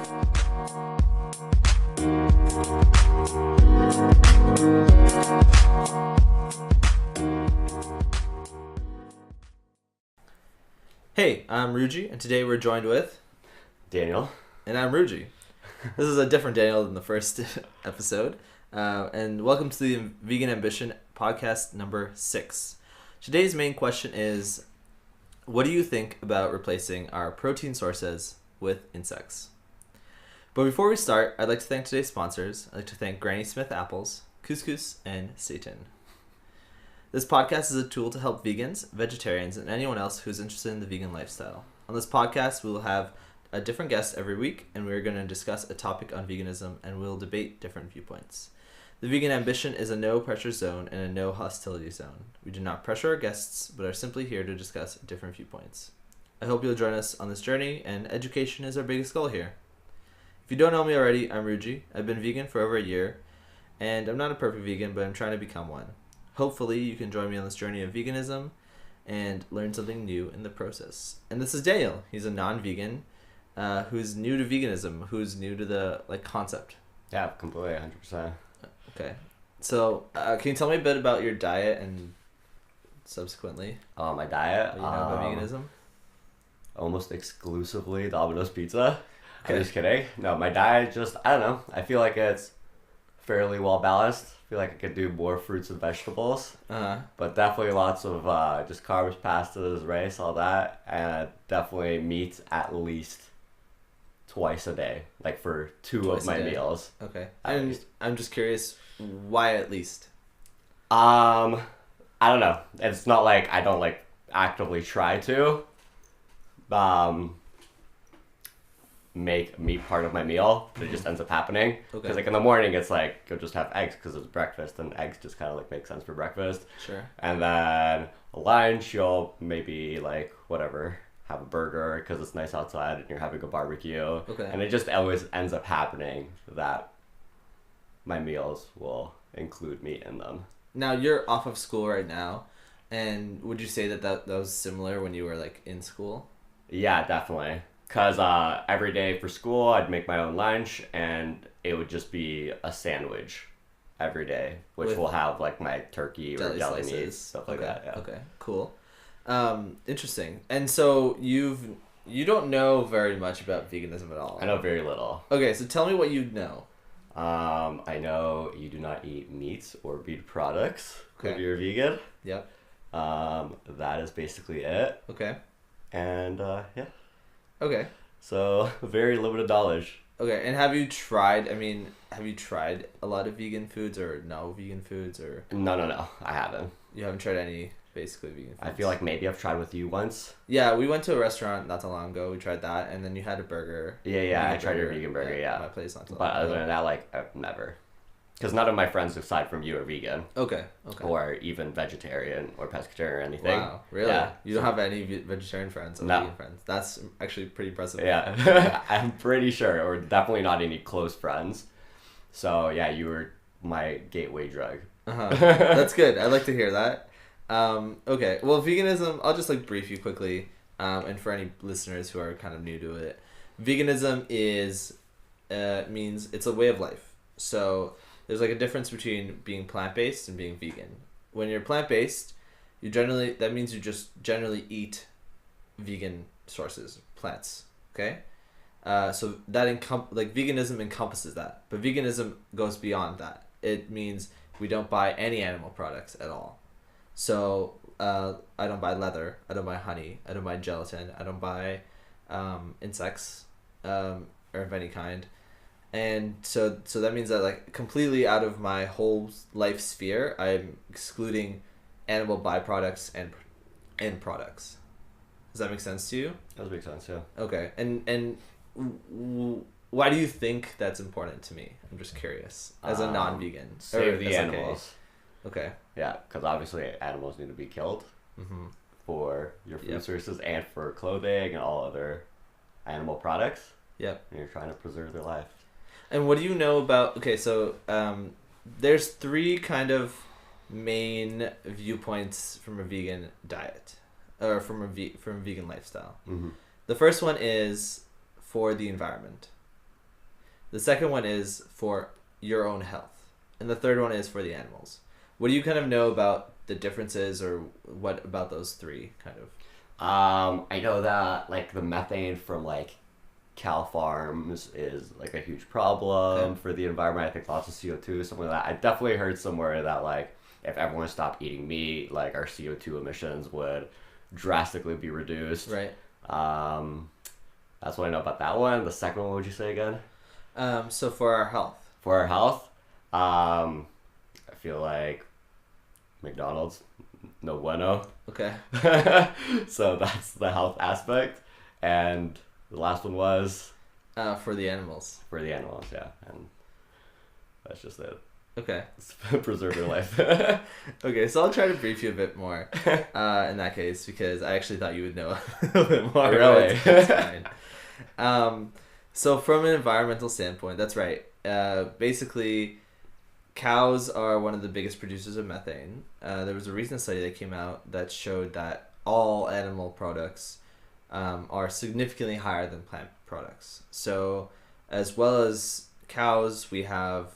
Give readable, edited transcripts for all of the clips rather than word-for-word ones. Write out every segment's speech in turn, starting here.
Hey, I'm Ruji, and today we're joined with Daniel. And I'm Ruji. This is a different Daniel than the first episode. And welcome to the Vegan Ambition podcast number 6. Today's main question is, what do you think about replacing our protein sources with insects? But before we start, I'd like to thank today's sponsors. I'd like to thank Granny Smith Apples, Couscous, and Satan. This podcast is a tool to help vegans, vegetarians, and anyone else who's interested in the vegan lifestyle. On this podcast, we will have a different guest every week, and we're going to discuss a topic on veganism, and we'll debate different viewpoints. The Vegan Ambition is a no-pressure zone and a no-hostility zone. We do not pressure our guests, but are simply here to discuss different viewpoints. I hope you'll join us on this journey, and education is our biggest goal here. If you don't know me already, I'm Ruji. I've been vegan for over a year, and I'm not a perfect vegan, but I'm trying to become one. Hopefully, you can join me on this journey of veganism and learn something new in the process. And this is Daniel. He's a non-vegan who's new to veganism, who's new to the concept. Yeah, completely, 100%. Okay. So, can you tell me a bit about your diet and subsequently My diet? what you know about veganism? Almost exclusively Domino's Pizza. Okay. I'm just kidding. No, my diet just, I don't know. I feel like it's fairly well balanced. I feel like I could do more fruits and vegetables. But definitely lots of just carbs, pastas, rice, all that. And definitely meat at least twice a day. Like for two Twice of my a day. meals. Okay. At And least. I'm just curious, why at least? I don't know. It's not like I don't actively try to make meat part of my meal. It just ends up happening. Okay. Because in the morning it's you'll just have eggs because it's breakfast, and eggs just kind of make sense for breakfast. Sure. And then lunch you'll maybe whatever, have a burger because it's nice outside and you're having a barbecue. Okay. And it just always ends up happening that my meals will include meat in them. Now, you're off of school right now, and would you say that was similar when you were in school? Yeah, definitely. Because every day for school, I'd make my own lunch, and it would just be a sandwich every day, which With will have my turkey or deli meat, slices. stuff like that. Yeah. Okay, cool. Interesting. And so you don't know very much about veganism at all. I know very little. Okay, so tell me what you know. I know you do not eat meats or meat products if Okay. you're vegan. Yep. That is basically it. Okay. And yeah, Okay. so very limited knowledge. Okay. And have you tried a lot of vegan foods or no vegan foods, or No, I haven't. you haven't tried any basically vegan foods? I feel like maybe I've tried with you once. Yeah, we went to a restaurant not that long ago. We tried that, and then you had a burger. Yeah, I Vegan tried your vegan burger, at yeah. my place not too long But other ago. than that, I've never. Because none of my friends aside from you are vegan. Okay. Or even vegetarian or pescatarian or anything. Wow, really? Yeah. You don't have any vegetarian friends or No. vegan friends? That's actually pretty impressive. Yeah, I'm pretty sure. Or definitely not any close friends. So yeah, you were my gateway drug. That's good. I'd like to hear that. Okay, well, veganism, I'll just brief you quickly, and for any listeners who are kind of new to it, veganism means it's a way of life. So there's a difference between being plant-based and being vegan. When you're plant-based, that means you just generally eat vegan sources, plants, okay? So that veganism encompasses that, but veganism goes beyond that. It means we don't buy any animal products at all. So I don't buy leather, I don't buy honey, I don't buy gelatin, I don't buy insects or of any kind. And so that means that completely out of my whole life sphere, I'm excluding animal byproducts and products. Does that make sense to you? That makes sense, yeah. Okay. And why do you think that's important to me? I'm just curious. As a non-vegan. Save Or the as, animals. Okay. Yeah, because obviously animals need to be killed Mm-hmm. for your food Yep. sources and for clothing and all other animal products. Yep. And you're trying to preserve their life. And what do you know about... Okay, so there's 3 kind of main viewpoints from a vegan diet. Or from a vegan lifestyle. Mm-hmm. The first one is for the environment. The second one is for your own health, and the third one is for the animals. What do you kind of know about the differences, or what about those three kind of? I know that like the methane from like cow farms is like a huge problem for the environment. I think lots of CO2, something like that. I definitely heard somewhere that like if everyone stopped eating meat, like our CO2 emissions would drastically be reduced. Right. That's what I know about that one. The second one, what would you say again? So for our health. For our health, I feel like McDonald's, no bueno. Okay. So that's the health aspect. And the last one was? For the animals. For the animals, yeah. And that's just it. Okay. Preserve your life. Okay, so I'll try to brief you a bit more in that case, because I actually thought you would know a little bit more. Really? It's fine. So from an environmental standpoint, that's right. Basically, cows are one of the biggest producers of methane. There was a recent study that came out that showed that all animal products are significantly higher than plant products. So as well as cows, we have,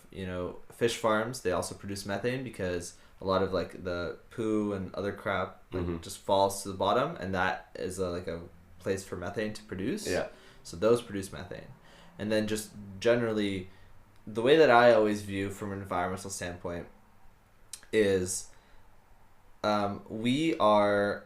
fish farms. They also produce methane because a lot of like the poo and other crap just falls to the bottom, and that is like a place for methane to produce. Yeah. So those produce methane. And then just generally, the way that I always view from an environmental standpoint is we are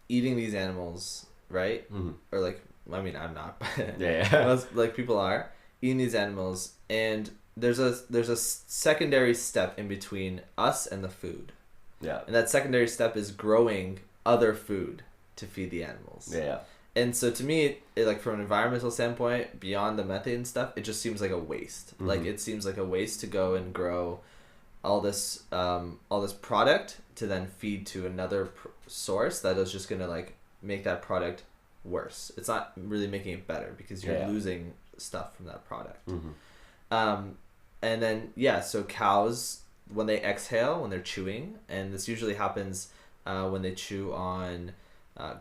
eating these animals, right? Or like, I mean, I'm not, but most, like, people are eating these animals, and there's a secondary step in between us and the food. Yeah. And that secondary step is growing other food to feed the animals. Yeah. And so to me, like from an environmental standpoint, beyond the methane stuff, it just seems like a waste. Like it seems like a waste to go and grow all this product to then feed to another source that is just gonna like make that product worse. It's not really making it better because you're losing stuff from that product. And then so cows, when they exhale, when they're chewing, and this usually happens when they chew on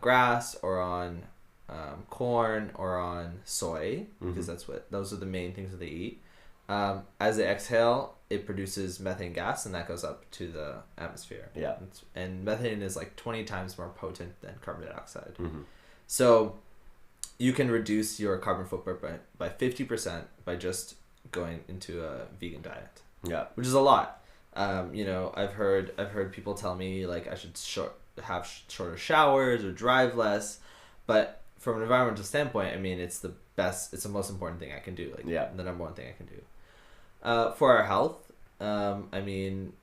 grass or on corn or on soy, because those are the main things that they eat. As they exhale, it produces methane gas, and that goes up to the atmosphere. Yeah. And methane is like 20 times more potent than carbon dioxide. So you can reduce your carbon footprint by 50% by just going into a vegan diet. Yeah. Which is a lot. I've heard people tell me like I should have shorter showers or drive less, but from an environmental standpoint, I mean, it's the most important thing I can do. Like the number one thing I can do. For our health, I mean,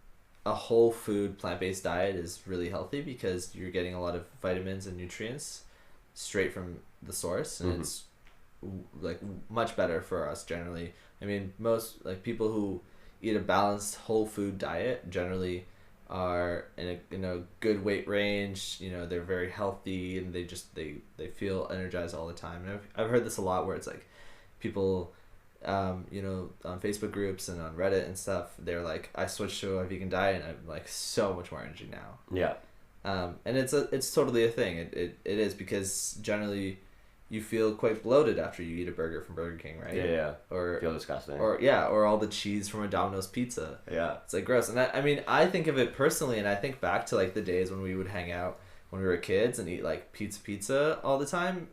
a whole food plant-based diet is really healthy because you're getting a lot of vitamins and nutrients straight from the source, and it's like much better for us generally. I mean, most like people who eat a balanced whole food diet generally are in a good weight range. They're very healthy, and they feel energized all the time. And I've heard this a lot where it's like people on Facebook groups and on Reddit and stuff, they're like, I switched to a vegan diet and I'm like so much more energy now. Yeah. And it's totally a thing. It is, because generally you feel quite bloated after you eat a burger from Burger King, right? Yeah. Or feel disgusting. Or all the cheese from a Domino's pizza. Yeah. It's like gross. And I think of it personally, and I think back to like the days when we would hang out when we were kids and eat like pizza all the time.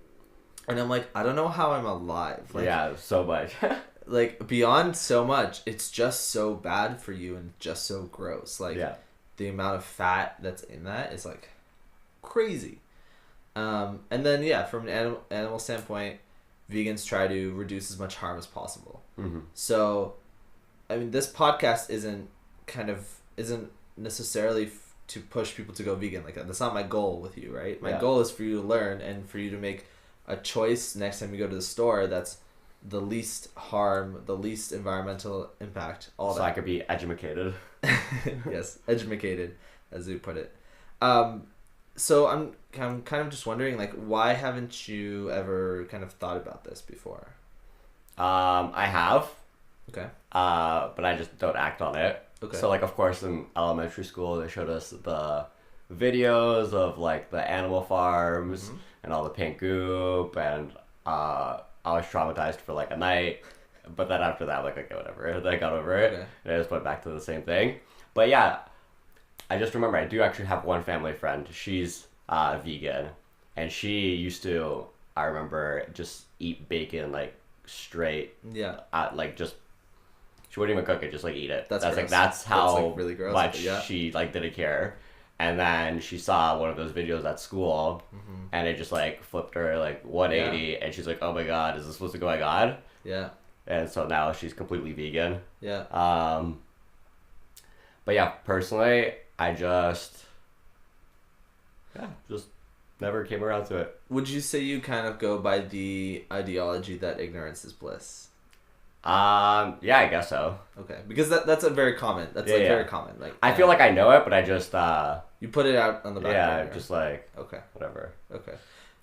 And I'm like, I don't know how I'm alive. Like, yeah, so much. Like beyond so much, it's just so bad for you and just so gross. Like the amount of fat that's in that is like crazy. And then from an animal standpoint, vegans try to reduce as much harm as possible. So, I mean, this podcast isn't necessarily to push people to go vegan. Like that's not my goal with you, right? My goal is for you to learn and for you to make a choice next time you go to the store that's the least harm, the least environmental impact, all so that. I could be educated. Yes, educated, as we put it. So I'm kind of just wondering, like, why haven't you ever kind of thought about this before? I have. Okay. But I just don't act on it. Okay. So, like, of course, in elementary school, they showed us the videos of, like, the animal farms and all the pink goop, and I was traumatized for, like, a night. but then after that, like, okay, whatever. Then I got over it, Okay. and I just went back to the same thing. But yeah, I just remember I do actually have one family friend. She's vegan, and she used to. I remember just eat bacon like straight. Yeah. Like just. She wouldn't even cook it, just like eat it. That's like gross. that's how That's, like, really gross, much but yeah. she like didn't care. And then she saw one of those videos at school, and it just like flipped her like 180, and she's like, "Oh my god, is this what's going on?" Yeah. And so now she's completely vegan. Yeah. But yeah, personally, I just never came around to it. Would you say you kind of go by the ideology that ignorance is bliss? Yeah, I guess so. Okay, because that's a very common. That's Yeah, yeah. very common. Like I feel like I know it, but I just you put it out on the back burner. just like Okay. whatever. Okay.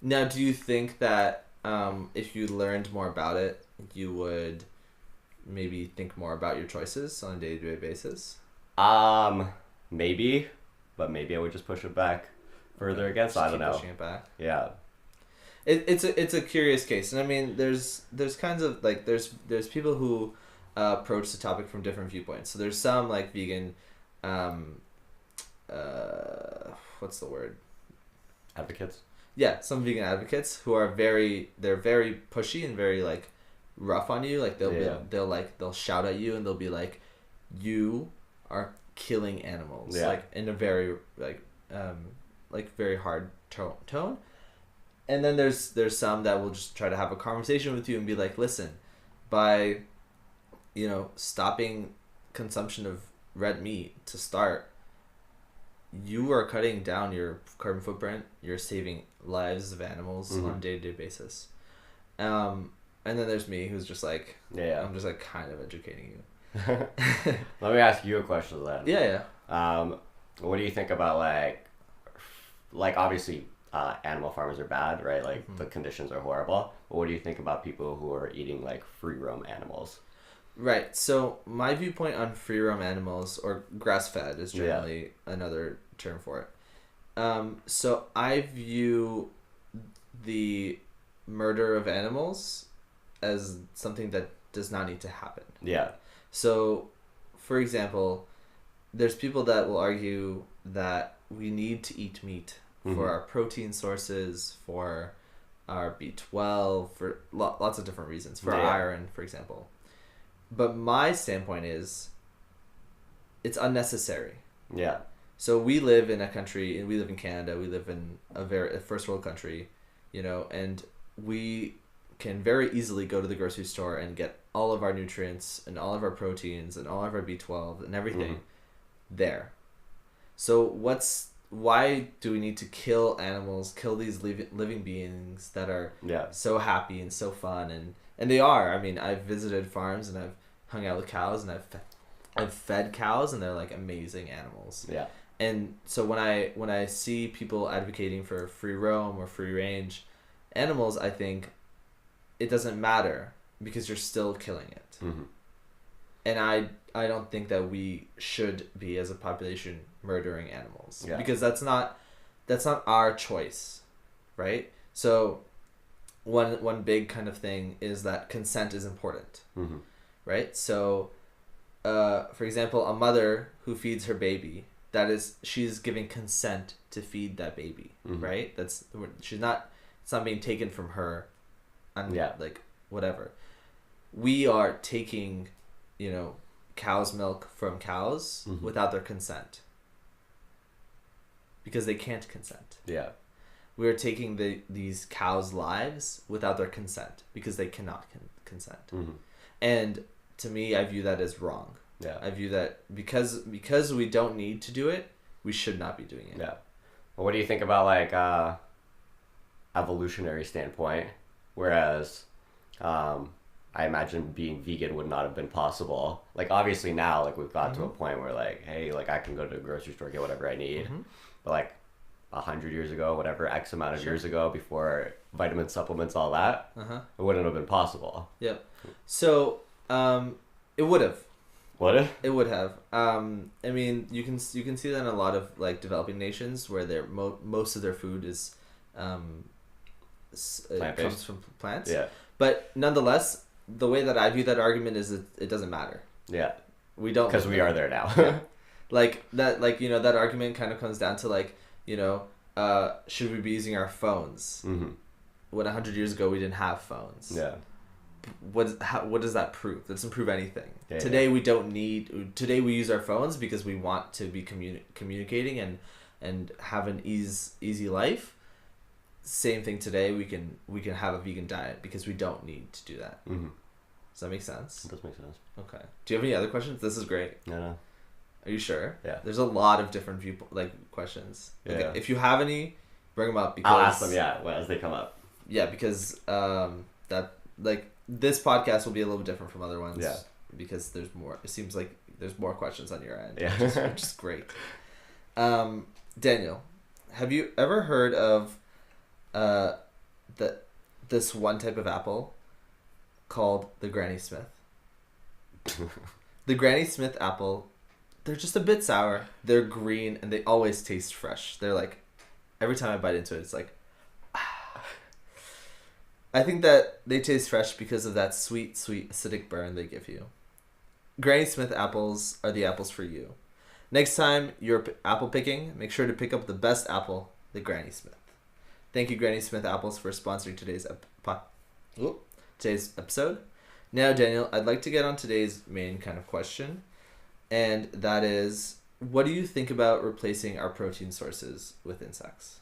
Now, do you think that if you learned more about it, you would maybe think more about your choices on a day-to-day basis? Maybe, but maybe I would just push it back further again. So Just I don't keep know. pushing it back. Yeah. It's a curious case, and I mean, there's kinds of like there's people who approach the topic from different viewpoints. So there's some like vegan, what's the word? Advocates. Yeah, some vegan advocates who are very pushy and very like rough on you. Like they'll shout at you and they'll be like, you are killing animals. Yeah. Like in a very like very hard tone. And then there's some that will just try to have a conversation with you and be like, listen, by, stopping consumption of red meat to start, you are cutting down your carbon footprint. You're saving lives of animals on a day-to-day basis. And then there's me, who's just like, I'm just like kind of educating you. Let me ask you a question then. Yeah. What do you think about like obviously animal farmers are bad, right? Like the conditions are horrible. But what do you think about people who are eating like free roam animals? Right. So my viewpoint on free roam animals, or grass fed, is generally another term for it. So I view the murder of animals as something that does not need to happen. Yeah. So, for example, there's people that will argue that we need to eat meat for our protein sources, for our B12, for lots of different reasons, for iron, for example. But my standpoint is it's unnecessary. Yeah. So we live in a country, and we live in Canada, we live in a first world country, and we can very easily go to the grocery store and get all of our nutrients and all of our proteins and all of our B12 and everything there. So why do we need to kill animals, kill these living beings that are so happy and so fun, and they are. I mean, I've visited farms and I've hung out with cows and I've fed cows, and they're like amazing animals. Yeah. And so when I see people advocating for free roam or free range animals, I think it doesn't matter because you're still killing it. And I don't think that we should be, as a population, murdering animals because that's not our choice, right? So one big kind of thing is that consent is important, right? So for example, a mother who feeds her baby, she's giving consent to feed that baby, right? It's not being taken from her, like whatever. We are taking, cow's milk from cows without their consent because they can't consent. Yeah. We are taking these cows' lives without their consent because they cannot consent. And to me, I view that as wrong. Yeah. I view that because we don't need to do it, we should not be doing it. Yeah. Well, what do you think about like evolutionary standpoint? Whereas I imagine being vegan would not have been possible. Like obviously now, like we've got to a point where like, hey, like I can go to the grocery store, get whatever I need. But like 100 years ago, whatever X amount of years ago, before vitamin supplements, all that, it wouldn't have been possible. Yep. So it would have. Would it? It would have. I mean, you can see that in a lot of like developing nations where most of their food is, it comes from plants. Yeah. But nonetheless, the way that I view that argument is it doesn't matter. Yeah. We don't. Because we are there now. Yeah. Like that, like, that argument kind of comes down to like, should we be using our phones? Mm-hmm. When 100 years ago we didn't have phones. Yeah. What does that prove? That doesn't prove anything. Yeah, Today we don't need. Today we use our phones because we want to be communicating and have an easy life. Same thing today. We can have a vegan diet because we don't need to do that. Mm-hmm. Does that make sense? It does make sense. Okay. Do you have any other questions? This is great. No. Are you sure? Yeah. There's a lot of different questions. Yeah. Okay. If you have any, bring them up. Because, I'll ask them. Yeah, as they come up. Yeah, because this podcast will be a little different from other ones. Yeah. Because there's more. It seems like there's more questions on your end. Yeah. Which is great. Daniel, have you ever heard of this one type of apple called the Granny Smith? The Granny Smith apple, they're just a bit sour. They're green and they always taste fresh. They're like, every time I bite into it, it's like, I think that they taste fresh because of that sweet, sweet acidic burn they give you. Granny Smith apples are the apples for you. Next time you're apple picking, make sure to pick up the best apple, the Granny Smith. Thank you, Granny Smith Apples, for sponsoring today's episode. Now, Daniel, I'd like to get on today's main kind of question, and that is, what do you think about replacing our protein sources with insects?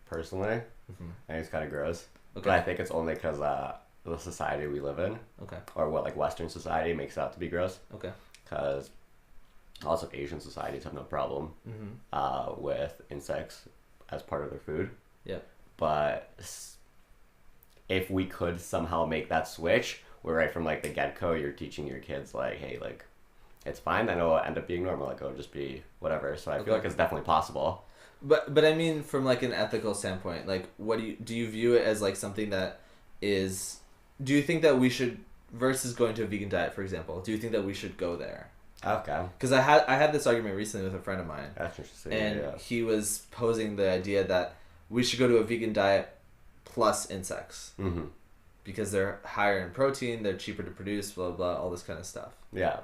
Personally, I think it's kind of gross. Okay. But I think it's only because the society we live in, Okay. or what like Western society makes it out to be gross. Okay. Because lots of Asian societies have no problem with insects as part of their food. Yeah. But if we could somehow make that switch, where right from like the get-go, you're teaching your kids like, hey, like, it's fine, then it'll end up being normal. Like, it'll just be whatever. So I feel like it's definitely possible. But I mean, from like an ethical standpoint, like, what do you view it as like something that is? Do you think that we should, versus going to a vegan diet, for example? Do you think that we should go there? Okay. Because I had this argument recently with a friend of mine. That's interesting. And he was posing the idea that we should go to a vegan diet plus insects. Mm-hmm. Because they're higher in protein, they're cheaper to produce, blah, blah, all this kind of stuff. Yeah.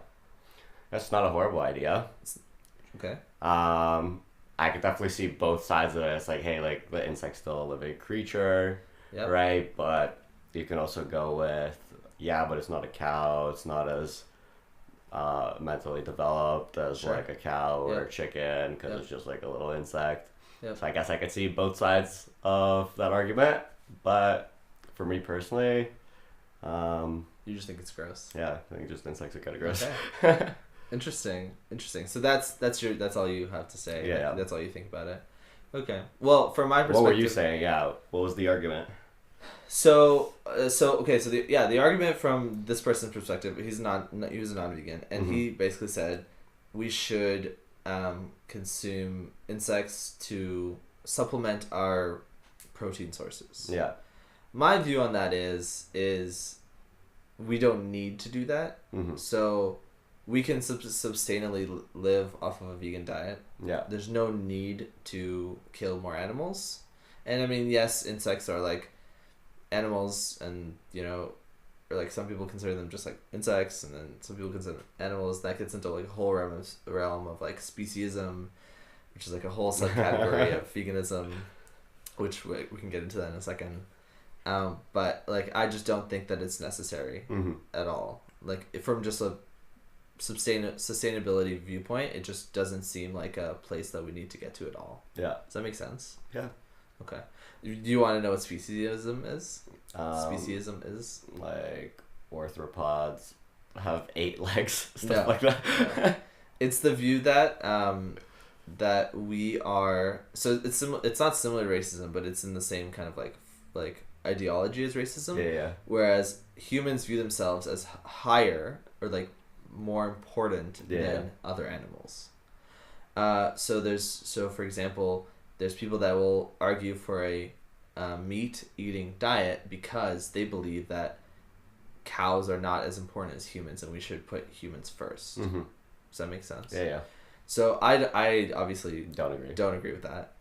That's not a horrible idea. Okay. I could definitely see both sides of it. It's like, hey, like, the insect's still a living creature, right? But you can also go with, but it's not a cow. It's not as mentally developed as like a cow or a chicken, because it's just like a little insect. Yep. So I guess I could see both sides of that argument, but for me personally, you just think it's gross. Yeah, I think just insects are kind of gross. Okay. Interesting. So that's all you have to say. Yeah. That's all you think about it. Okay. Well, from my perspective. What were you saying? Yeah. What was the argument? So the argument from this person's perspective, he was a non-vegan, and he basically said we should consume insects to supplement our protein sources. Yeah. My view on that is we don't need to do that. Mm-hmm. So we can sustainably live off of a vegan diet. Yeah. There's no need to kill more animals. And I mean, yes, insects are like animals, and or like some people consider them just like insects, and then some people consider them animals. That gets into like a whole realm of like speciesism, which is like a whole subcategory of veganism, which we can get into that in a second. But like, I just don't think that it's necessary at all. Like, from just a sustainability viewpoint, it just doesn't seem like a place that we need to get to at all. Yeah. Does that make sense? Yeah. Okay. Do you want to know what speciesism is? Speciesism is like arthropods have 8 legs, stuff like that. Yeah. It's the view that that we are, so it's not similar to racism, but it's in the same kind of like ideology as racism. Yeah. Whereas humans view themselves as higher or like more important than other animals. So for example, there's people that will argue for a meat eating diet because they believe that cows are not as important as humans and we should put humans first. Mm-hmm. Does that make sense? Yeah. So I obviously don't agree with that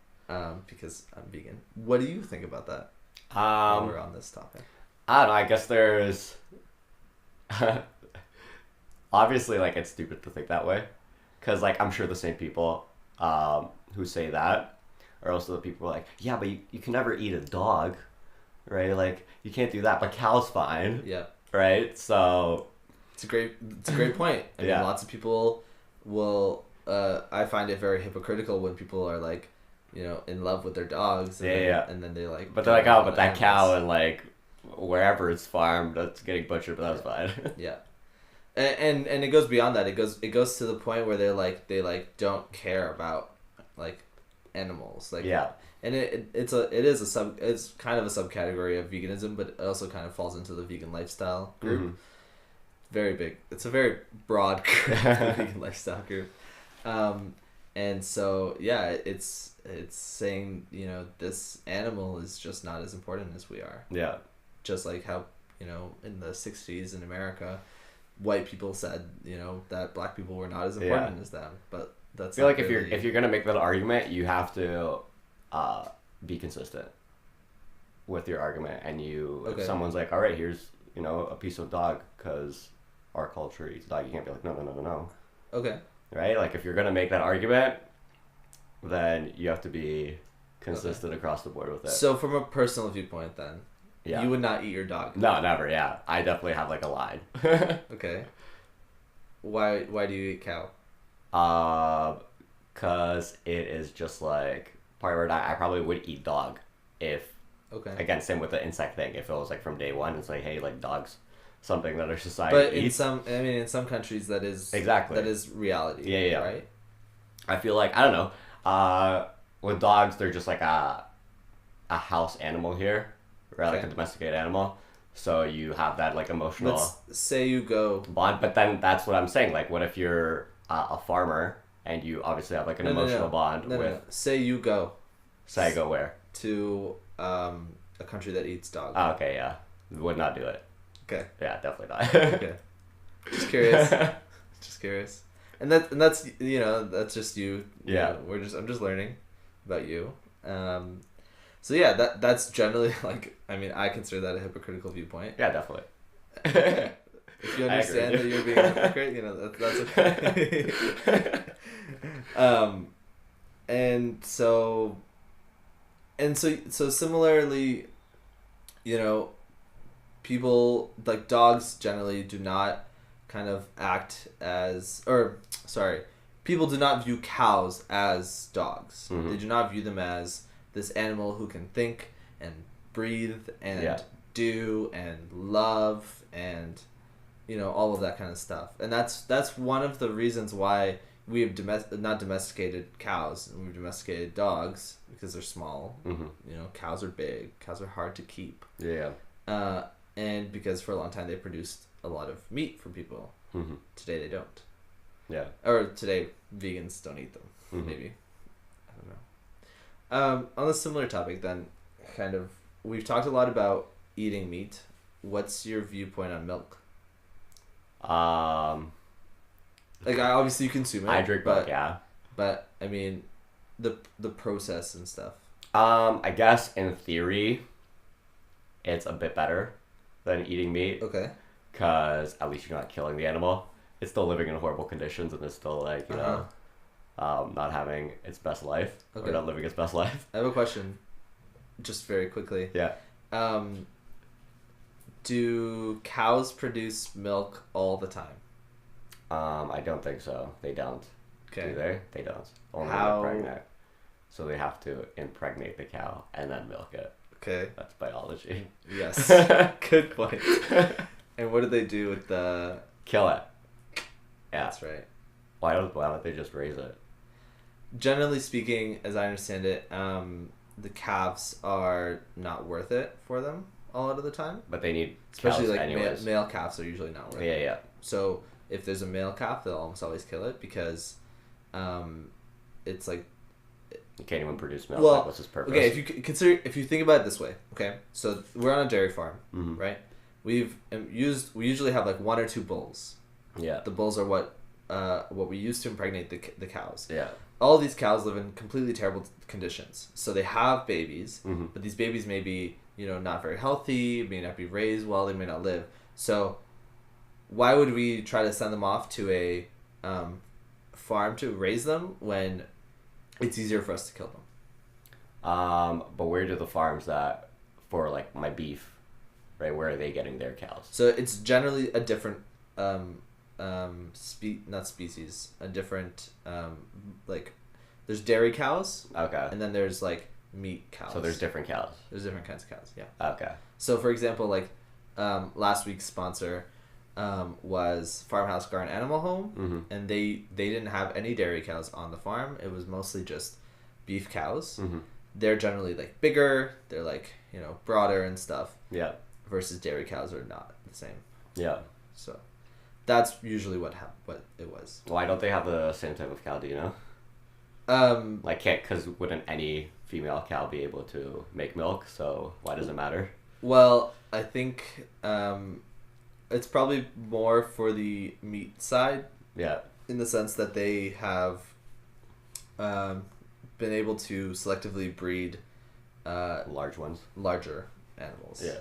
because I'm vegan. What do you think about that? While we're on this topic. I don't know. I guess there's Obviously, like, it's stupid to think that way. Because, like, I'm sure the same people who say that are also the people who are like, yeah, but you can never eat a dog, right? Like, you can't do that, but cow's fine. Yeah. Right? So... It's a great point. I mean, lots of people will... I find it very hypocritical when people are, like, you know, in love with their dogs. And and then they, like... But they're like, oh, but that cow and, like, wherever it's farmed, that's getting butchered, but that's fine. Yeah. And it goes beyond that. It goes to the point where they don't care about, like, animals. Like, and it's kind of a subcategory of veganism, but it also kind of falls into the vegan lifestyle group. Mm-hmm. Very big. It's a very broad group, the vegan lifestyle group. And so it's saying, you know, this animal is just not as important as we are. Yeah. Just like how, you know, in the 60s in America, white people said, you know, that black people were not as important as them. But that's... I feel like if you're gonna make that argument, you have to be consistent with your argument. And if someone's like, all right, here's, you know, a piece of dog because our culture eats dog, you can't be like, no. Okay. Right? Like, if you're gonna make that argument, then you have to be consistent across the board with it. So from a personal viewpoint, then, you would not eat your dog? No, never. Yeah, I definitely have, like, a line. Okay. Why do you eat cow? Cause it is just like part of our diet. I probably would eat dog if. Okay. Again, same with the insect thing. If it was like from day one, it's like, hey, like, dogs, something that our society eats. But in some countries that is exactly that is reality. Yeah. Right. I feel like, I don't know. With dogs, they're just like a house animal here, right? Like a domesticated animal. So you have that, like, emotional... Let's say you go... bond, but then that's what I'm saying. Like, what if you're a farmer and you obviously have, like, an emotional bond with... No. Say you go. Say I go where? To a country that eats dogs. Oh, okay, yeah. Would not do it. Okay. Yeah, definitely not. Okay. Just curious. And that's you know, that's just you. Yeah. You know, I'm just learning about you. So yeah, that's generally, like, I mean, I consider that a hypocritical viewpoint. Yeah, definitely. If you understand that you're being a hypocrite, you know, that's okay. And so similarly, you know, people, like, dogs generally do not kind of people do not view cows as dogs. Mm-hmm. They do not view them as this animal who can think and breathe and do and love and, you know, all of that kind of stuff. And that's one of the reasons why we have not domesticated cows, and we've domesticated dogs because they're small. Mm-hmm. You know, cows are big. Cows are hard to keep. Yeah. And because for a long time they produced a lot of meat for people. Mm-hmm. Today they don't. Yeah. Or today vegans don't eat them. Mm-hmm. Maybe. I don't know. On a similar topic then, kind of, we've talked a lot about eating meat. What's your viewpoint on milk? Like, obviously you consume it. I drink milk, yeah. But I mean, the process and stuff. I guess in theory, it's a bit better than eating meat. Okay. Because at least you're not killing the animal. It's still living in horrible conditions, and it's still, like, you know, not having its best life. Okay. Or not living its best life. I have a question, just very quickly. Yeah. Do cows produce milk all the time? I don't think so. They don't. Okay. Do they? They don't. Only when they're pregnant. So they have to impregnate the cow and then milk it. Okay. That's biology. Yes. Good point. And what do they do with the... Kill it. Yeah. That's right. Why don't they just raise it? Generally speaking, as I understand it, the calves are not worth it for them a lot of the time. But they need especially cows like anyways. Male calves are usually not worth it. Yeah. So if there's a male calf, they'll almost always kill it because it's like... You can't even produce milk. Well, like, what's its purpose? Okay, if you think about it this way, okay, so we're on a dairy farm, mm-hmm. right? We usually have like one or two bulls. Yeah. The bulls are what we use to impregnate the cows. Yeah. All these cows live in completely terrible conditions. So they have babies, mm-hmm. but these babies may be, you know, not very healthy, may not be raised well, they may not live. So why would we try to send them off to a farm to raise them when it's easier for us to kill them? But where do the farms that for like my beef, right? Where are they getting their cows? So it's generally a different not species, a different like there's dairy cows. Okay. And then there's like meat cows. So there's different cows. There's different kinds of cows. Yeah. Okay. So for example, like last week's sponsor was Farmhouse Garden Animal Home, and they didn't have any dairy cows on the farm. It was mostly just beef cows. They're generally like bigger. They're like, you know, broader and stuff. Yeah. Versus dairy cows are not the same. Yeah. So that's usually what it was. Why don't they have the same type of cow? Do you know? Like, because wouldn't any female cow be able to make milk? So why does it matter? Well, I think it's probably more for the meat side. Yeah. In the sense that they have been able to selectively breed large ones, larger animals. Yeah.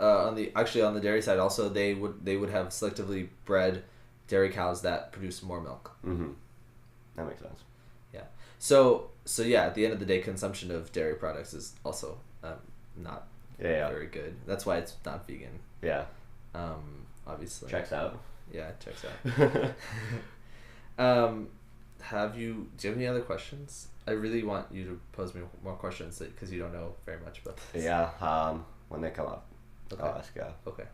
On the dairy side also they would have selectively bred dairy cows that produce more milk. That makes sense. Yeah. So yeah, at the end of the day, consumption of dairy products is also not very good. That's why it's not vegan. Yeah. Obviously. Checks out. Yeah, it checks out. Do you have any other questions? I really want you to pose me more questions because you don't know very much about this. Yeah. When they come up, Okay. I'll ask you. Okay.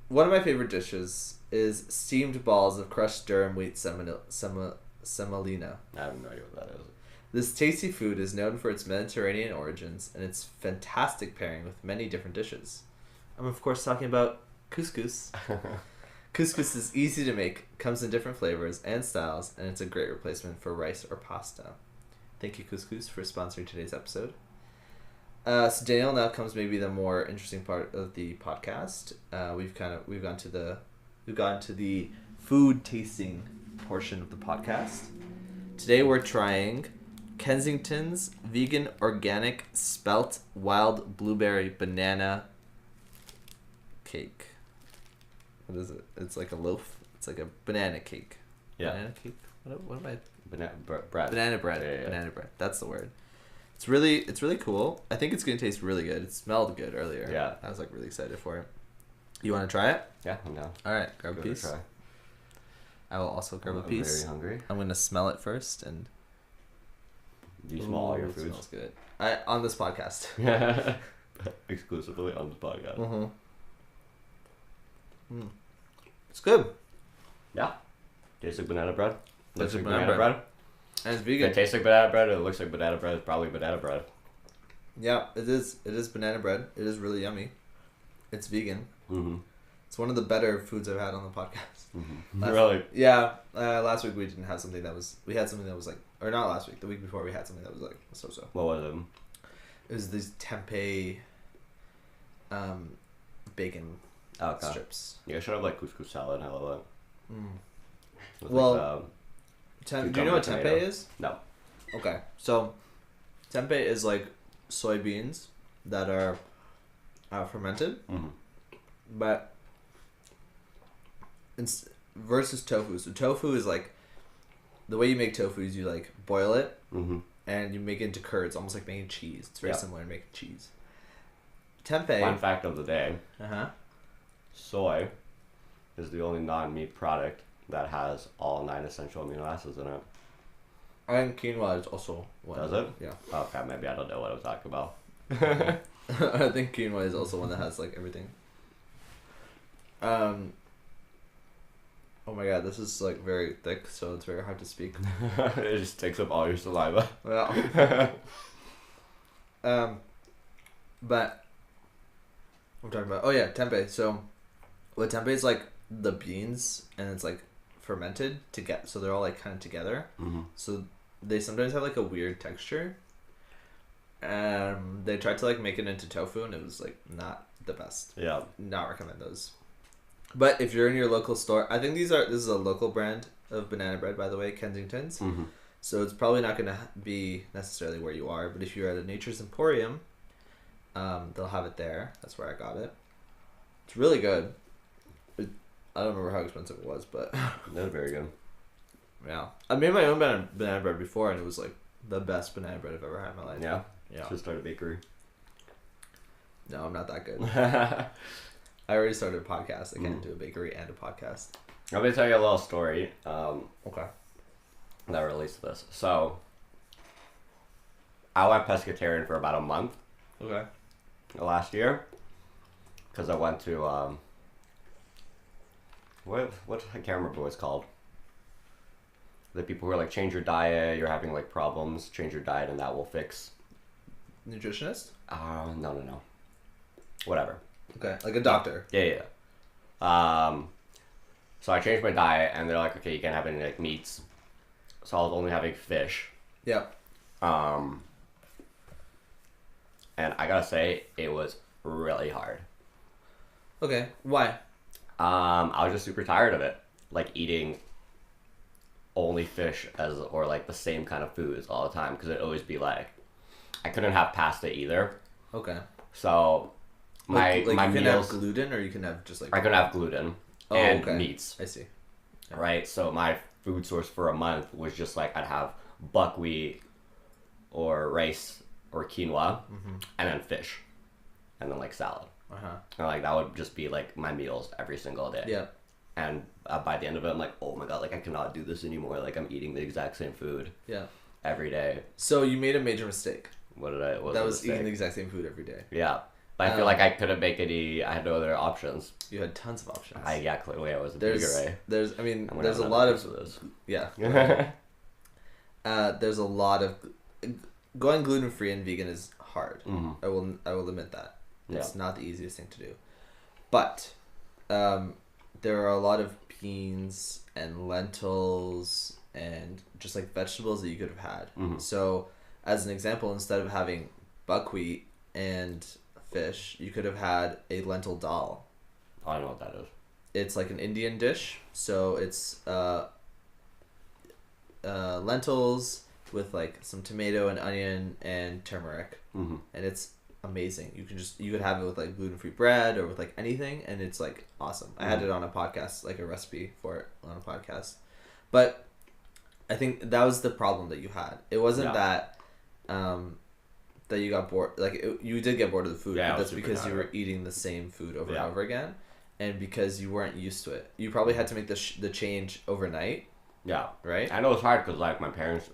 One of my favorite dishes is steamed balls of crushed durum wheat semolina. I have no idea what that is. This tasty food is known for its Mediterranean origins and its fantastic pairing with many different dishes. I'm of course talking about couscous. Couscous is easy to make, comes in different flavors and styles, and it's a great replacement for rice or pasta. Thank you, Couscous, for sponsoring today's episode. So Daniel, now comes maybe the more interesting part of the podcast. We've gone to the food tasting portion of the podcast. Today we're trying Kensington's vegan organic spelt wild blueberry banana cake. What is it? It's like a loaf. It's like a banana cake. Yeah. Banana cake? What am I? Bread. Banana bread. Yeah. Banana bread. That's the word. It's really cool. I think it's gonna taste really good. It smelled good earlier. Yeah. I was like really excited for it. You want to try it? Yeah, I'm down. All right, grab a piece. Try. I will also grab a I'm piece. very hungry. I'm gonna smell it first, and You smell all your it foods? smells good. On this podcast. Exclusively on this podcast. It's good. Yeah. Tastes like banana bread. Looks Looks like like banana banana bread. And it's If vegan. it tastes like banana bread, it looks like banana bread, it's probably banana bread. Yeah, it is. It is banana bread. It is really yummy. It's vegan. It's one of the better foods I've had on the podcast. Really? Yeah. Last week we didn't have something that was. We had something that was like, or not last week. The week before we had something that was like so. What was it? It was these tempeh, bacon strips. Yeah, I should have like couscous salad. I love it. With Well, do you know what tomato. tempeh is? No. Okay, so tempeh is like soybeans that are fermented, but versus tofu. So tofu is like the way you make tofu is you like boil it and you make it into curds, almost like making cheese. It's very similar to making cheese. Tempeh. Fun fact of the day: soy is the only non-meat product that has all 9 essential amino acids in it. And quinoa is also one. Does it? Yeah. Okay, maybe I don't know what I'm talking about. I think quinoa is also one that has like everything. Oh my god, this is like very thick, so it's very hard to speak. It just takes up all your saliva. Yeah. But I'm talking about. Oh yeah, tempeh. So, what tempeh is like the beans, and it's like fermented to get. So they're all like kind of together. So they sometimes have like a weird texture. They tried to like make it into tofu, and it was like not the best. Yeah. Not recommend those. But if you're in your local store, I think this is a local brand of banana bread, by the way, Kensington's. So it's probably not gonna be necessarily where you are. But if you're at a Nature's Emporium, they'll have it there. That's where I got it. It's really good. I don't remember how expensive it was, but That was very good. Yeah, I made my own banana bread before, and it was like the best banana bread I've ever had in my life. Yeah. Yeah. Should start a bakery. No, I'm not that good. I already started a podcast. I can't do a bakery and a podcast. Let me tell you a little story. Okay. That relates to this. So, I went pescatarian for about a month. Okay. Last year, because I went to what I can't remember what it's called. The people who are like, change your diet, you're having like problems, change your diet and that will fix. Nutritionist? No. Whatever. Okay, like a doctor. Yeah. So I changed my diet and they're like, okay, you can't have any like meats. So I was only having fish. Yeah. And I gotta say, it was really hard. Okay, why? I was just super tired of it. Like eating only fish or like the same kind of foods all the time, because it'd always be like, I couldn't have pasta either. Okay. So my you meals, can have gluten, or you can have just like. I couldn't have gluten and meats. I see. Yeah. Right. So my food source for a month was just like, I'd have buckwheat or rice or quinoa, and then fish, and then like salad. And like that would just be like my meals every single day. Yeah. And by the end of it, I'm like, oh my god, like I cannot do this anymore. Like I'm eating the exact same food. Yeah. Every day. So you made a major mistake. What that was eating the exact same food every day. Yeah. But I feel like I couldn't make any. I had no other options. You had tons of options. Clearly I was a there's a lot of this. Yeah. There's a lot of going gluten free and vegan is hard. I will admit that. It's not the easiest thing to do, but there are a lot of beans and lentils and just like vegetables that you could have had. So as an example, instead of having buckwheat and fish, you could have had a lentil dal. I don't know what that is. It's like an Indian dish. So it's lentils with like some tomato and onion and turmeric, and it's amazing. You could have it with like gluten-free bread or with like anything, and it's like awesome. I had it on a podcast, like a recipe for it on a podcast. But I think that was the problem that you had. It wasn't that that you got bored. Like you did get bored of the food, but that's because you were eating the same food over and over again, and because you weren't used to it. You probably had to make the change overnight. Yeah. Right? I know it's hard because like my parents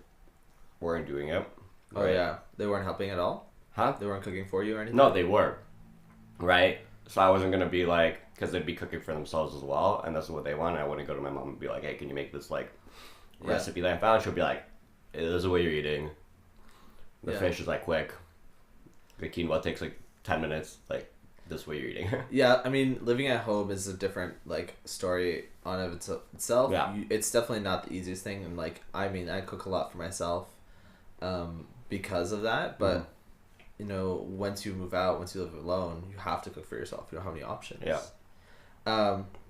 weren't doing it. Right? Oh yeah, they weren't helping at all. Huh? They weren't cooking for you or anything? No, they were. Right? So I wasn't going to be like, because they'd be cooking for themselves as well, and that's what they wanted. I wouldn't go to my mom and be like, hey, can you make this like recipe that I found? She'll be like, hey, this is the way you're eating. The fish is like quick. The quinoa takes like 10 minutes. Like, this is what you're eating. Yeah, I mean, living at home is a different like story on of itself. Yeah. It's definitely not the easiest thing, and like, I mean, I cook a lot for myself because of that, but you know, once you move out, once you live alone, you have to cook for yourself. You don't have any options. Yeah.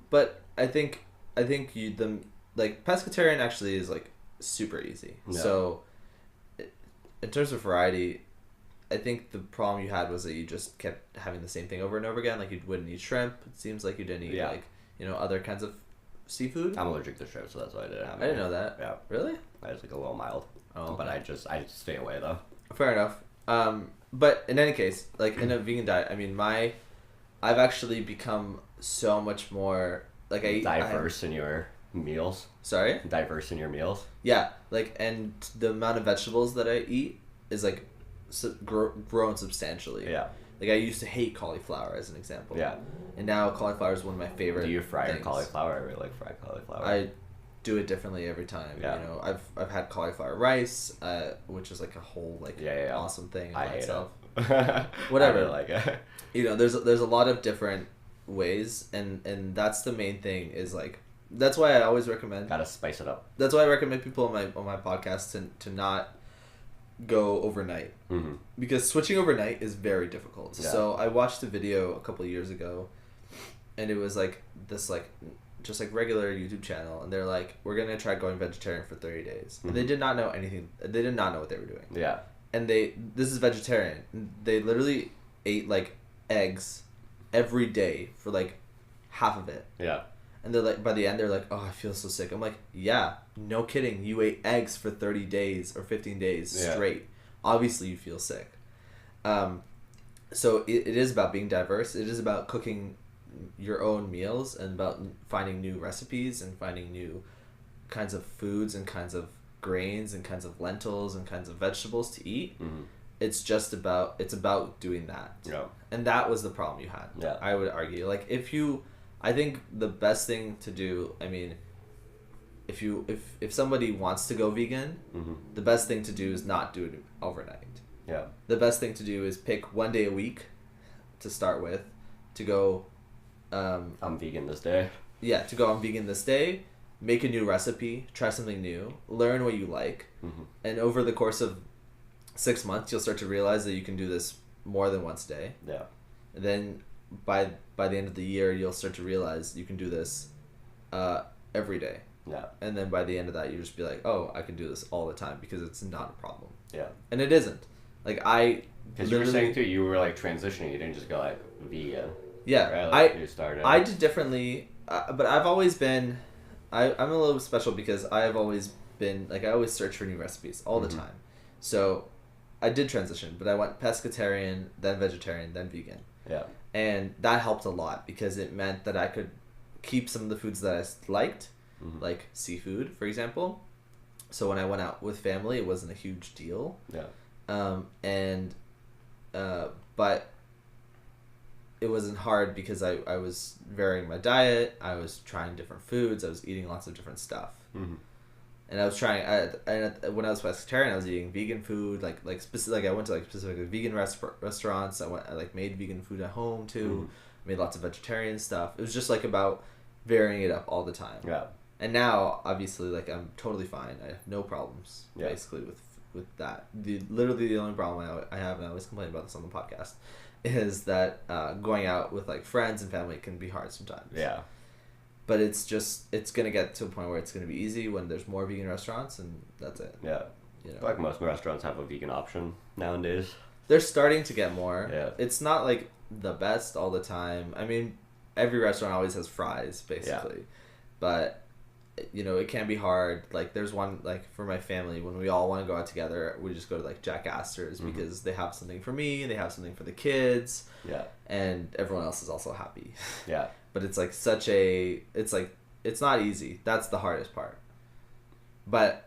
But I think like pescatarian actually is like super easy. Yeah. So in terms of variety, I think the problem you had was that you just kept having the same thing over and over again. Like you wouldn't eat shrimp. It seems like you didn't eat like, you know, other kinds of seafood. I'm allergic to shrimp, so that's why I didn't have it. I didn't know that. Yeah. Really? I was like a little mild. Oh. Okay. But I just stay away though. Fair enough. But in any case, like in a vegan diet, I mean, I've actually become so much more like diverse in your meals. Sorry? Diverse in your meals. Yeah, like, and the amount of vegetables that I eat is like grown substantially. Yeah. Like I used to hate cauliflower as an example. Yeah. And now cauliflower is one of my favorite. Do you fry your cauliflower? I really like fried cauliflower. I do it differently every time. Yeah. You know, I've had cauliflower rice, which is like a whole like awesome thing by itself. Whatever. I really like it. You know, there's a lot of different ways, and that's the main thing is like that's why I always recommend. Gotta spice it up. That's why I recommend people on my podcast to not go overnight, because switching overnight is very difficult. Yeah. So I watched a video a couple of years ago, and it was like this like just like regular YouTube channel, and they're like, we're gonna try going vegetarian for 30 days. And they did not know anything. They did not know what they were doing. Yeah. And this is vegetarian. They literally ate like eggs every day for like half of it. Yeah. And they're like, by the end, they're like, oh, I feel so sick. I'm like, yeah, no kidding. You ate eggs for 30 days or 15 days straight. Obviously, you feel sick. So it is about being diverse. It is about cooking your own meals and about finding new recipes and finding new kinds of foods and kinds of grains and kinds of lentils and kinds of vegetables to eat. Mm-hmm. It's about doing that. Yeah. And that was the problem you had. Yeah. I would argue. Like, I think the best thing to do, I mean, if somebody wants to go vegan, mm-hmm. the best thing to do is not do it overnight. Yeah. The best thing to do is pick one day a week to start with, to go I'm vegan this day. Yeah, to go on vegan this day, make a new recipe, try something new, learn what you like, mm-hmm. and over the course of 6 months, you'll start to realize that you can do this more than once a day. Yeah. And then by the end of the year, you'll start to realize you can do this every day. Yeah. And then by the end of that, you just be like, oh, I can do this all the time because it's not a problem. Yeah. And it isn't. Like, because you were saying too, you were like transitioning. You didn't just go like vegan. Yeah. Right? Like, you started. I did differently, but I've always been. I'm a little special because I have always been like I always search for new recipes all the time. So, I did transition, but I went pescatarian, then vegetarian, then vegan. Yeah. And that helped a lot because it meant that I could keep some of the foods that I liked, like seafood, for example. So when I went out with family, it wasn't a huge deal. Yeah. But it wasn't hard because I was varying my diet. I was trying different foods. I was eating lots of different stuff. Mm-hmm. And I was trying. When I was pescatarian, I was eating vegan food. Like I went to like specifically vegan restaurants. I like made vegan food at home too. Made lots of vegetarian stuff. It was just like about varying it up all the time. Yeah. And now, obviously, like I'm totally fine. I have no problems Yeah. basically with that. Literally the only problem I have, and I always complain about this on the podcast, is that going out with like friends and family can be hard sometimes. Yeah. But it's gonna get to a point where it's gonna be easy when there's more vegan restaurants, and that's it. Yeah. You know? Like most restaurants have a vegan option nowadays. They're starting to get more. Yeah. It's not like the best all the time. I mean, every restaurant always has fries, basically. Yeah. But you know, it can be hard. Like there's one, like for my family, when we all want to go out together, we just go to like Jack Astor's because they have something for me, they have something for the kids. Yeah. And everyone else is also happy. Yeah. But it's like it's not easy. That's the hardest part. But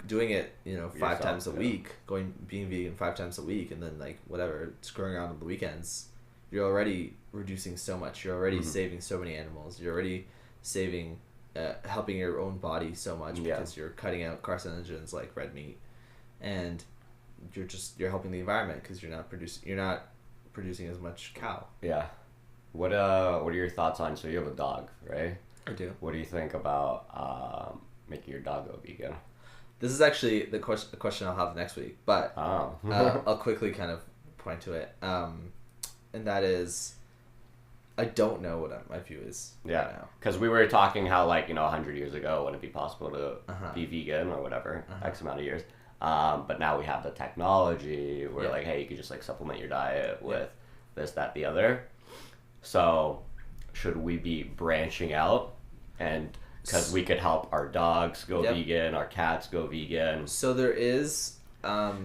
doing it, you know, 5 times a week, being vegan 5 times a week, and then like whatever, screwing around on the weekends, you're already reducing so much. You're already saving so many animals. You're already saving, helping your own body so much because you're cutting out carcinogens like red meat, and you're helping the environment because you're not producing as much cow. Yeah. What are your thoughts on? So you have a dog, right? I do. What do you think about making your dog go vegan? This is actually the question I'll have next week, but I'll quickly kind of point to it, and that is, I don't know what my view is. Yeah, right now. Because we were talking how 100 years ago wouldn't it be possible to be vegan or whatever X amount of years, but now we have the technology where hey, you could just supplement your diet with this, that, the other. So, should we be branching out, and because we could help our dogs go vegan, our cats go vegan? So there is, I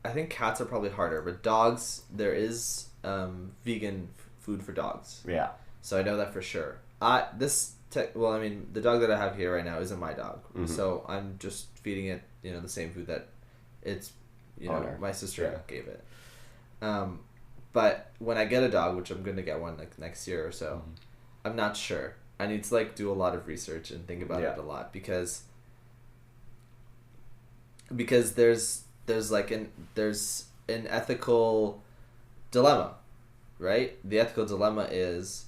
think cats are probably harder, but dogs, there is vegan food for dogs. Yeah. So I know that for sure. The dog that I have here right now isn't my dog, so I'm just feeding it, the same food that it's, my sister gave it. But when I get a dog, which I'm going to get one next year or so, I'm not sure. I need to do a lot of research and think about it a lot because there's an ethical dilemma, right? The ethical dilemma is,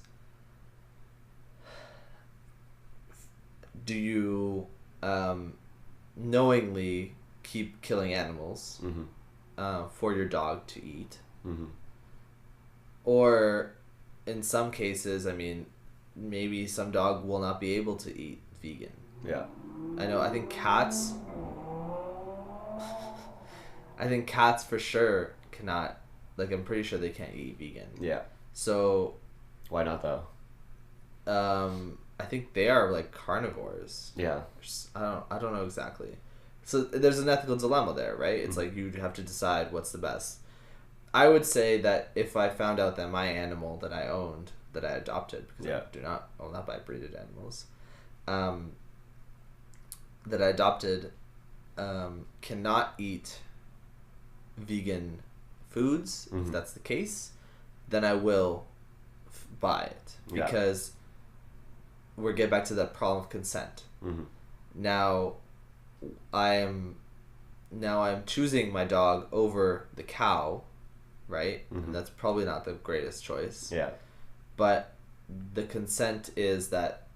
do you knowingly keep killing animals for your dog to eat? Or in some cases, maybe some dog will not be able to eat vegan. Yeah. I think cats for sure cannot, I'm pretty sure they can't eat vegan. Yeah. So. Why not though? I think they are like carnivores. Yeah. I don't know exactly. So there's an ethical dilemma there, right? It's like you have to decide what's the best. I would say that if I found out that my animal that I owned, that I adopted, because I do not own that by breeded animals, that I adopted, cannot eat vegan foods, if that's the case, then I will buy it. Because we're getting back to that problem of consent. Now I'm choosing my dog over the cow, right? And that's probably not the greatest choice. Yeah. But the consent is that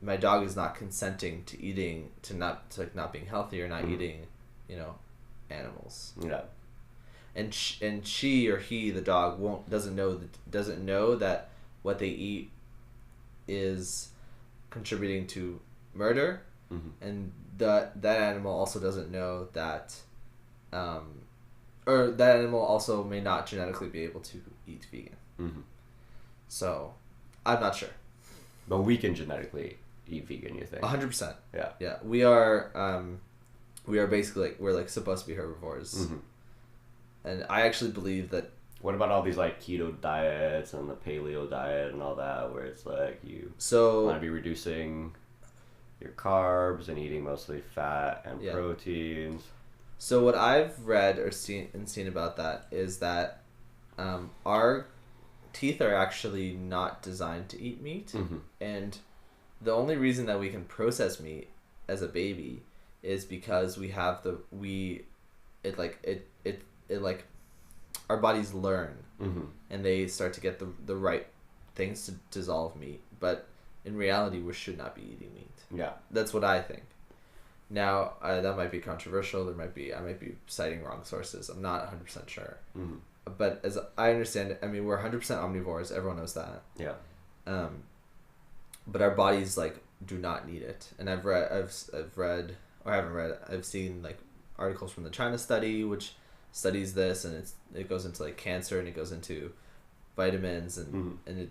my dog is not consenting to eating, to not being healthy or not eating, animals. Yeah. And she or he, the dog, doesn't know that what they eat is contributing to murder, and that animal also doesn't know that, or that animal also may not genetically be able to eat vegan. So, I'm not sure. But we can genetically eat vegan, you think? 100%. Yeah. Yeah, we are basically we're supposed to be herbivores, and I actually believe that. What about all these like keto diets and the paleo diet and all that, where it's like you want to be reducing your carbs and eating mostly fat and proteins? So what I've read or seen about that is that our teeth are actually not designed to eat meat, and the only reason that we can process meat as a baby is because we have our bodies learn, and they start to get the right things to dissolve meat. But in reality, we should not be eating meat. Yeah, that's what I think. Now that might be controversial. I might be citing wrong sources. I'm not 100% sure. But as I understand it, I mean, we're 100% omnivores. Everyone knows that. Yeah. But our bodies do not need it. And I've seen articles from the China study, which studies this, and it goes into cancer, and it goes into vitamins, and it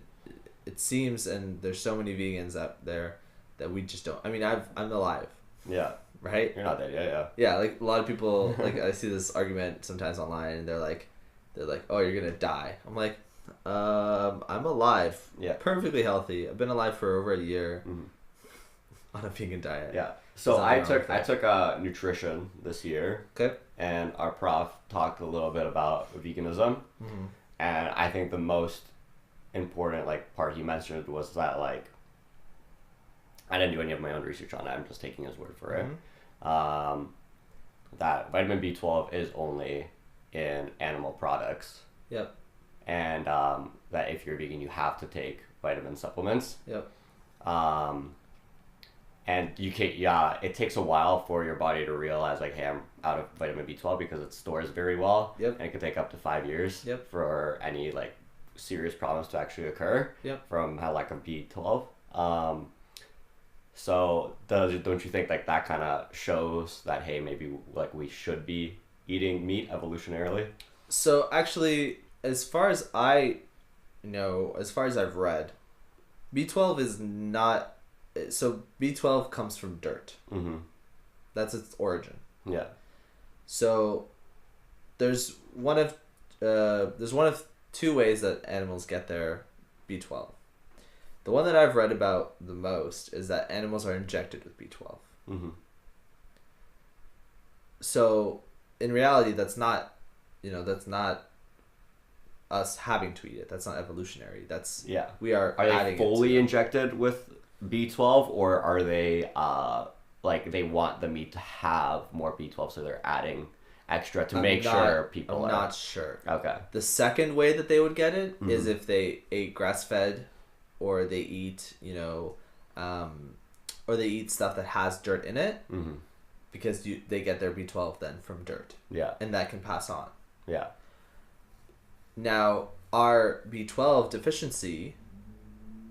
seems, and there's so many vegans out there that we just don't. I mean, I'm alive. Yeah. Right. You're not dead. Yeah. Yeah. A lot of people I see this argument sometimes online, and they're like, oh, you're gonna die. I'm like, I'm alive. Yeah. Perfectly healthy. I've been alive for over a year on a vegan diet. Yeah. So I took nutrition this year. Okay. And our prof talked a little bit about veganism, and I think the most important part he mentioned was that I didn't do any of my own research on it. I'm just taking his word for it. That vitamin B12 is only in animal products. Yep. And that if you're vegan, you have to take vitamin supplements. Yep. And you can't. It takes a while for your body to realize hey, I'm out of vitamin B12 because it stores very well. Yep. And it can take up to 5 years. Yep. For any serious problems to actually occur. Yep. From lack of B12. So don't you think that kind of shows that hey, maybe we should be eating meat evolutionarily? So actually, as far as I've read, B12 is not. So B12 comes from dirt. That's its origin. Yeah. So there's one of two ways that animals get their B12. The one that I've read about the most is that animals are injected with B12. So in reality, that's not us having to eat it. That's not evolutionary. That's we are. Are they fully injected with B12, or are they they want the meat to have more B12, so they're adding extra to make sure people I'm are not sure. Okay. The second way that they would get it is if they ate grass-fed, or they eat or they eat stuff that has dirt in it, because they get their B12 then from dirt. Yeah. And that can pass on. Yeah. Now, our B12 deficiency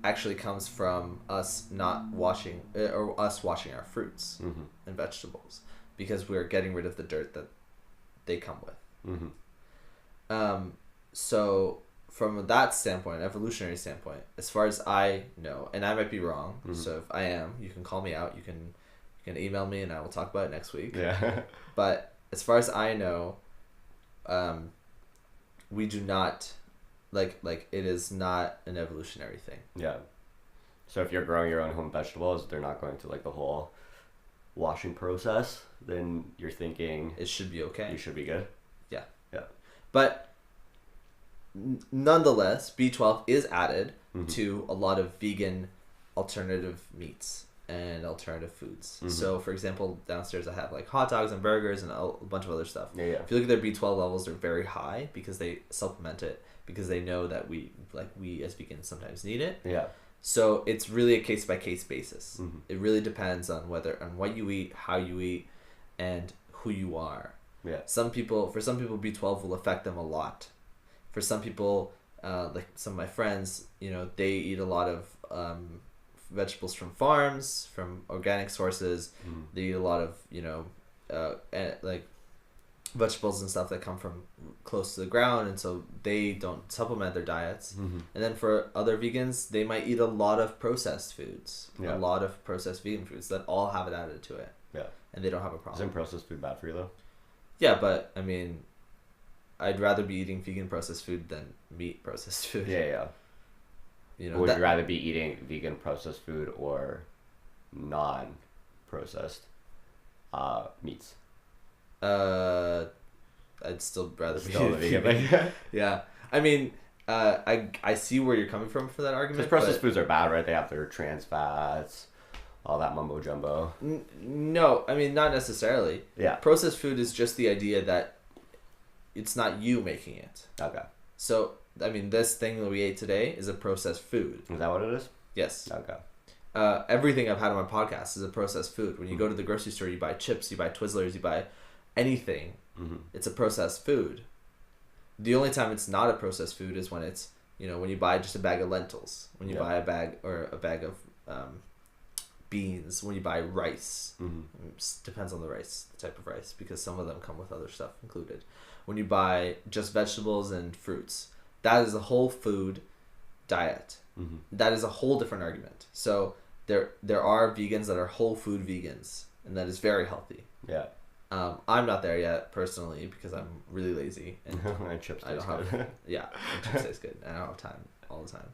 actually comes from us not washing, or us washing our fruits and vegetables, because we're getting rid of the dirt that they come with. So from that standpoint, evolutionary standpoint, as far as I know, and I might be wrong, so if I am, you can call me out. You can email me, and I will talk about it next week. Yeah. But as far as I know, we do not, like it is not an evolutionary thing. Yeah. So if you're growing your own home vegetables, they're not going through like the whole washing process, then you're thinking It should be okay. you should be good. Yeah. Yeah. But nonetheless, B12 is added to a lot of vegan alternative meats and alternative foods. So, for example, downstairs I have like hot dogs and burgers and a bunch of other stuff. Yeah, yeah. If you look at their B12 levels, they're very high because they supplement it because they know that we as vegans sometimes need it. Yeah. So it's really a case by case basis. It really depends on what you eat, how you eat, and who you are. Yeah. For some people, B12 will affect them a lot. For some people, like some of my friends, they eat a lot of vegetables from farms, from organic sources. They eat a lot of like vegetables and stuff that come from close to the ground, and so they don't supplement their diets. And then for other vegans, they might eat a lot of processed foods, a lot of processed vegan foods that all have it added to it. Yeah. And they don't have a problem. Isn't processed food bad for you though? Yeah, but I mean, I'd rather be eating vegan processed food than meat processed food. Yeah, yeah. Would you rather be eating vegan processed food or non-processed meats? I'd still rather be Still vegan. Yeah, I mean, I see where you're coming from for that argument. Because processed foods are bad, right? They have their trans fats, all that mumbo jumbo. No, I mean not necessarily. Yeah. Processed food is just the idea that it's not you making it. Okay. So I mean, this thing that we ate today is a processed food. Is that what it is? Yes. Okay. Everything I've had on my podcast is a processed food. When you go to the grocery store, you buy chips, you buy Twizzlers, you buy anything. It's a processed food. The only time it's not a processed food is when it's, when you buy just a bag of lentils, when you buy a bag of beans, when you buy rice. Depends on the rice, the type of rice, because some of them come with other stuff included. When you buy just vegetables and fruits, that is a whole food diet. That is a whole different argument. So there are vegans that are whole food vegans, and that is very healthy. Yeah. I'm not there yet personally because I'm really lazy and and chips I don't taste have good. Yeah, and chips taste good. And I don't have time all the time.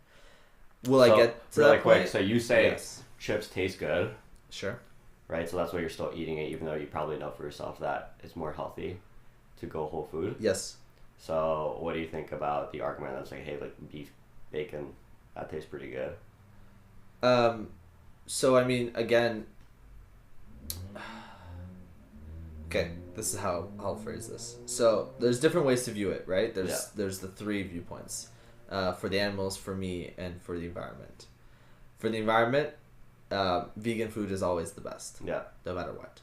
Will I get to that quick? point? So you say Yes. chips taste good, Sure. right? So that's why you're still eating it, even though you probably know for yourself that it's more healthy to go whole food. Yes. So what do you think about the argument that's like, hey, like beef, bacon, that tastes pretty good? So I mean, again. Okay, this is how I'll phrase this. So there's different ways to view it, right? There's the three viewpoints, for the animals, for me, and for the environment. For the environment, vegan food is always the best. Yeah. No matter what.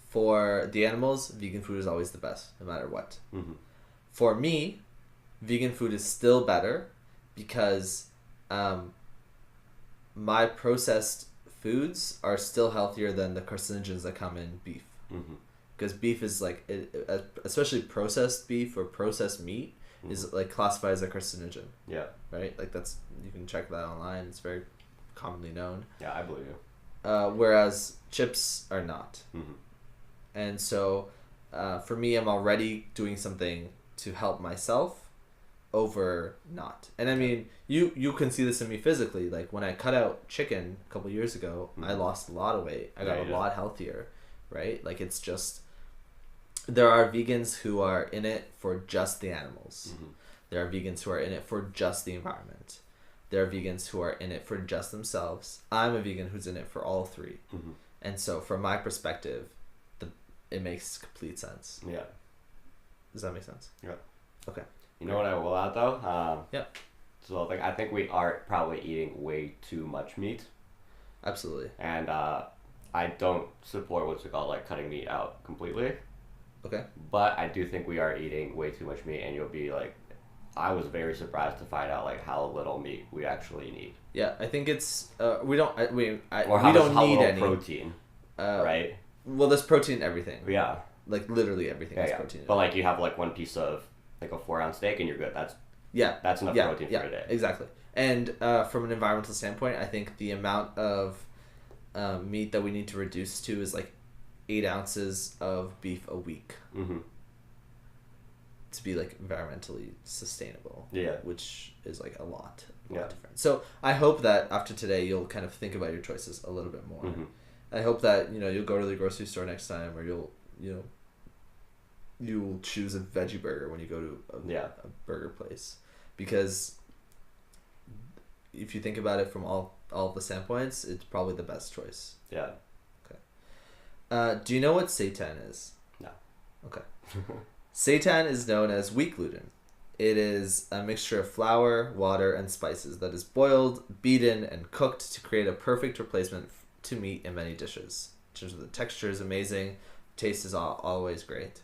For the animals, vegan food is always the best, no matter what. For me, vegan food is still better because my processed foods are still healthier than the carcinogens that come in beef. Because beef is like, especially processed beef or processed meat, is like classified as a carcinogen. Yeah. Right? Like you can check that online. It's very commonly known. Yeah, I believe you. Whereas chips are not. And so, for me, I'm already doing something to help myself over not. And I mean, you can see this in me physically. Like when I cut out chicken a couple years ago, I lost a lot of weight. I got a lot healthier, right? Like it's just, there are vegans who are in it for just the animals. There are vegans who are in it for just the environment. There are vegans who are in it for just themselves. I'm a vegan who's in it for all three. And so from my perspective, it makes complete sense. Yeah. Does that make sense? Yeah. Okay. You know what I will add though? Yeah. So like I think we are probably eating way too much meat. Absolutely. And I don't support what's it called, like cutting meat out completely. Okay. But I do think we are eating way too much meat, and you'll be like, I was very surprised to find out like how little meat we actually need. Yeah, I think it's we don't need any protein, right? Well, there's protein in everything. Yeah. Like literally everything is yeah. protein. But like you have like one piece of like a 4-ounce steak, and you're good. That's enough protein for a day. Exactly. And from an environmental standpoint, I think the amount of meat that we need to reduce to is like 8 ounces of beef a week. Mm-hmm. To be like environmentally sustainable. Yeah. Which is like a lot different. So I hope that after today you'll kind of think about your choices a little bit more. Mm-hmm. I hope that you'll go to the grocery store next time, or you'll choose a veggie burger when you go to a burger place, because if you think about it from all of the standpoints, it's probably the best choice. Yeah. Okay. Do you know what seitan is? No. Okay. Seitan is known as wheat gluten. It is a mixture of flour, water, and spices that is boiled, beaten, and cooked to create a perfect replacement to meat in many dishes. In terms of the texture is amazing, taste is always great.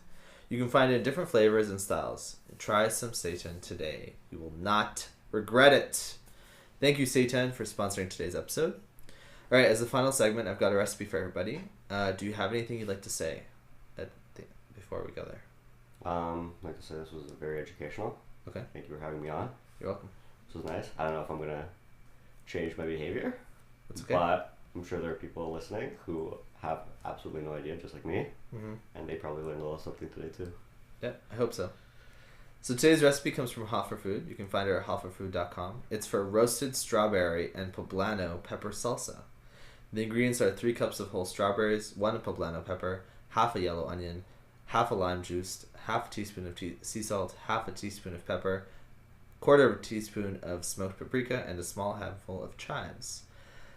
You can find it in different flavors and styles. Try some seitan today. You will not regret it. Thank you, seitan, for sponsoring today's episode. All right, as the final segment, I've got a recipe for everybody. Do you have anything you'd like to say before we go there? Like I said, this was very educational. Okay. Thank you for having me on. You're welcome. This was nice. I don't know if I'm going to change my behavior. That's okay. But I'm sure there are people listening who have absolutely no idea, just like me. Mm-hmm. And they probably learned a little something today, too. Yeah, I hope so. So today's recipe comes from Hoffer Food. You can find her at hofferfood.com. It's for roasted strawberry and poblano pepper salsa. The ingredients are 3 cups of whole strawberries, 1 poblano pepper, half a yellow onion, half a lime juice, half a teaspoon of sea salt, half a teaspoon of pepper, 1/4 teaspoon of smoked paprika, and a small handful of chives.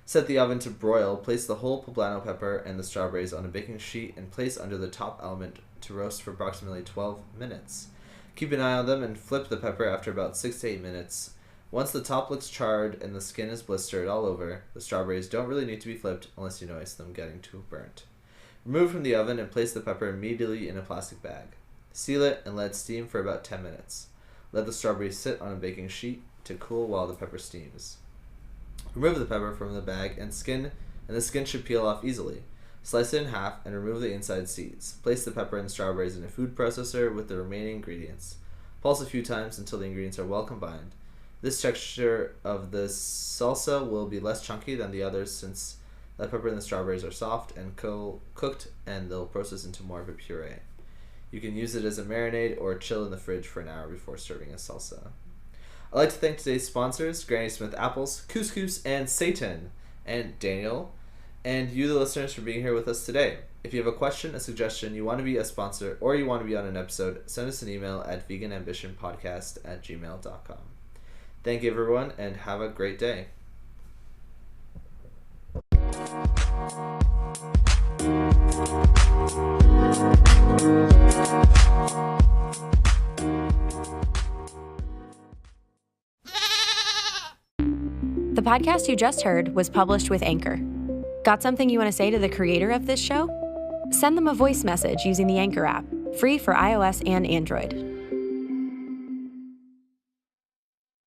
Set the oven to broil. Place the whole poblano pepper and the strawberries on a baking sheet and place under the top element to roast for approximately 12 minutes. Keep an eye on them and flip the pepper after about 6 to 8 minutes. Once the top looks charred and the skin is blistered all over, the strawberries don't really need to be flipped unless you notice them getting too burnt. Remove from the oven and place the pepper immediately in a plastic bag. Seal it and let it steam for about 10 minutes. Let the strawberries sit on a baking sheet to cool while the pepper steams. Remove the pepper from the bag and the skin should peel off easily. Slice it in half and remove the inside seeds. Place the pepper and strawberries in a food processor with the remaining ingredients. Pulse a few times until the ingredients are well combined. This texture of the salsa will be less chunky than the others since the pepper and the strawberries are soft and cooked, and they'll process into more of a puree. You can use it as a marinade or chill in the fridge for an hour before serving as salsa. I'd like to thank today's sponsors, Granny Smith Apples, Couscous, and Seitan, and Daniel, and you, the listeners, for being here with us today. If you have a question, a suggestion, you want to be a sponsor, or you want to be on an episode, send us an email at veganambitionpodcast@gmail.com. Thank you, everyone, and have a great day. The podcast you just heard was published with Anchor. Got something you want to say to the creator of this show? Send them a voice message using the Anchor app, free for iOS and Android.